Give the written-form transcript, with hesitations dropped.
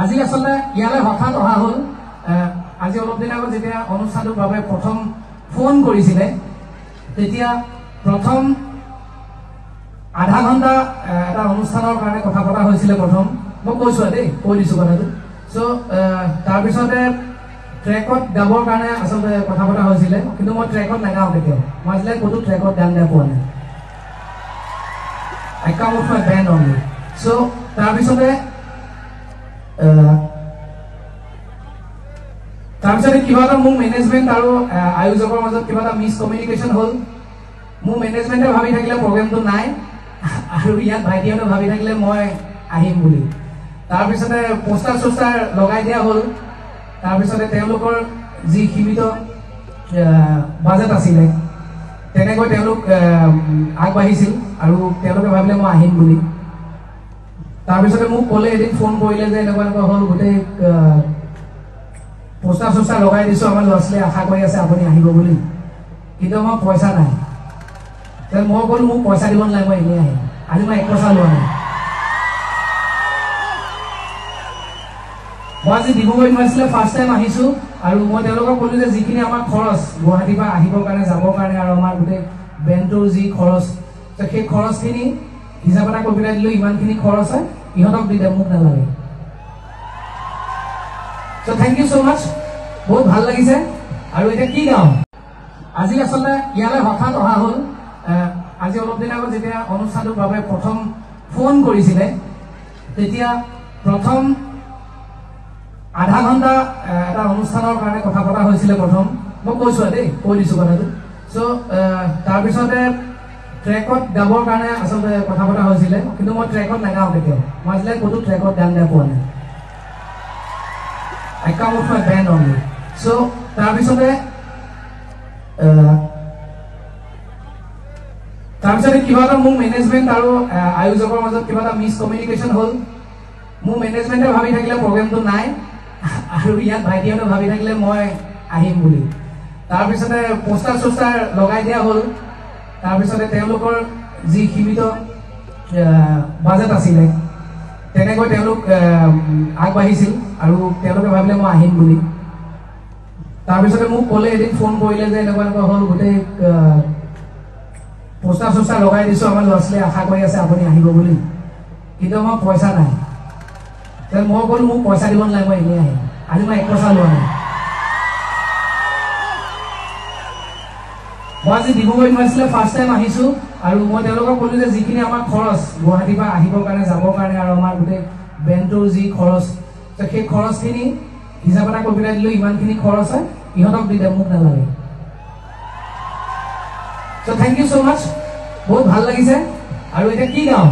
আজি আসলে ইয়ালে হঠাৎ অহা হল আজি অলপ দিন আগত যেতিয়া অনুষ্ঠানটোৰ বাবে প্ৰথম ফোন কৰিছিলে তেতিয়া প্ৰথম আধা ঘণ্টা এটা অনুষ্ঠানৰ কাৰণে কথা পতা হৈছিলে প্ৰথম মই কৈছো দেই কৈ দিছো কথাটো সো তাৰ পিছতে ট্ৰেকত গাবৰ কাৰণে আসলে কথা পতা হৈছিলে কিন্তু মই ট্ৰেকত নাগাও কেতিয়াও মই আসলে কোনো ট্ৰেকত গান গাই পোৱা নাই I come with my band only so তাৰ পিছতে তাৰপিছতে কিবা এটা মোৰ মেনেজমেন্ট আৰু আয়োজকৰ মাজত কিবা এটা মিছ কমিউনিকেশ্যন হ'ল মোৰ মেনেজমেন্টে ভাবি থাকিলে প্ৰগ্ৰামটো নাই আৰু ইয়াত ভাইটিহঁতে ভাবি থাকিলে মই আহিম বুলি তাৰপিছতে পোষ্টাৰ লগাই দিয়া হ'ল তাৰপিছতে তেওঁলোকৰ যি সীমিত বাজেট আছিলে তেনেকৈ তেওঁলোক আগবাঢ়িছিল আৰু তেওঁলোকে ভাবিলে মই আহিম বুলি তাৰপিছতে মোক ক'লে এদিন ফোন কৰিলে যে এনেকুৱা হ'ল গোটেই পোষ্টাৰ লগাই দিছো আমাৰ ল'ৰা-ছোৱালীয়ে আশা কৰি আছে আপুনি আহিব বুলি কিন্তু মই পইচা নাই মই ক'লো মোক পইচা দিব নালাগে মই এনেই আহিম আজি মই 1 পইচা লোৱা নাই মই আজি ডিব্ৰুগড় ইউনিভাৰ্চিটিলৈ ফাৰ্ষ্ট টাইম আহিছো আৰু মই তেওঁলোকক ক'লো যে যিখিনি আমাৰ খৰচ গুৱাহাটীৰ পৰা আহিবৰ কাৰণে যাবৰ কাৰণে আৰু আমাৰ গোটেই বেণ্ডটোৰ যি খৰচ সেই খৰচখিনি হিচাপ এটা কৰি পেলাই দিলোঁ ইমানখিনি খৰচ হয় ইহঁতক দি দে মোক নালাগে So thank you so much বহুত ভাল লাগিছে আৰু এটা কি গাও আজি আসলে ইয়ালে হঠাৎ অহা হল আজি অলপ দিন আগত যেতিয়া অনুষ্ঠানটোৰ বাবে প্ৰথম ফোন কৰিছিলে তেতিয়া প্ৰথম আধা ঘণ্টা এটা অনুষ্ঠানৰ কাৰণে কথা পতা হৈছিলে প্ৰথম মই কৈছো দেই কৈ দিছো কথাটো সো তাৰ পিছতে ট্ৰেকত গাবৰ কাৰণে আসলে কথা পতা হৈছিলে কিন্তু মই ট্ৰেকত নাগাও কেতিয়াও মই আসলে কোনো ট্ৰেকত গান গাই পোৱা নাই I come with my band only. So, তাৰপিছতে কিবা এটা মোৰ মেনেজমেন্ট আৰু আয়োজকৰ মাজত কিবা এটা মিছ কমিউনিকেশ্যন হ'ল মোৰ মেনেজমেন্টে ভাবি থাকিলে প্ৰগ্ৰামটো নাই আৰু ইয়াত ভাইটিহঁতে ভাবি থাকিলে মই আহিম বুলি তাৰপিছতে পোষ্টাৰ লগাই দিয়া হ'ল তাৰপিছতে তেওঁলোকৰ যি সীমিত বাজেট আছিলে তেনেকৈ তেওঁলোক আগবাঢ়িছিল আৰু তেওঁলোকে ভাবিলে মই আহিম বুলি তাৰপিছতে মোক ক'লে এদিন ফোন কৰিলে যে এনেকুৱা হ'ল গোটেই পোষ্টাৰ লগাই দিছো আমাৰ ল'ৰা-ছোৱালীয়ে আশা কৰি আছে আপুনি আহিব বুলি কিন্তু মই পইচা নাই মই ক'লো মোক পইচা দিব নালাগে মই এনেই আহিম আজি মই 1 পইচা লোৱা নাই মই আজি ডিব্ৰুগড় ইউনিভাৰ্চিটিলৈ ফাৰ্ষ্ট টাইম আহিছো আৰু মই তেওঁলোকক ক'লো যে যিখিনি আমাৰ খৰচ গুৱাহাটীৰ পৰা আহিবৰ কাৰণে যাবৰ কাৰণে আৰু আমাৰ গোটেই বেণ্ডটোৰ যি খৰচ সেই খৰচখিনি হিচাপ এটা কৰি পেলাই দিলোঁ ইমানখিনি খৰচ হয় ইহঁতক দি দে মোক নালাগে So thank you so much বহুত ভাল লাগিছে আৰু এটা কি গাও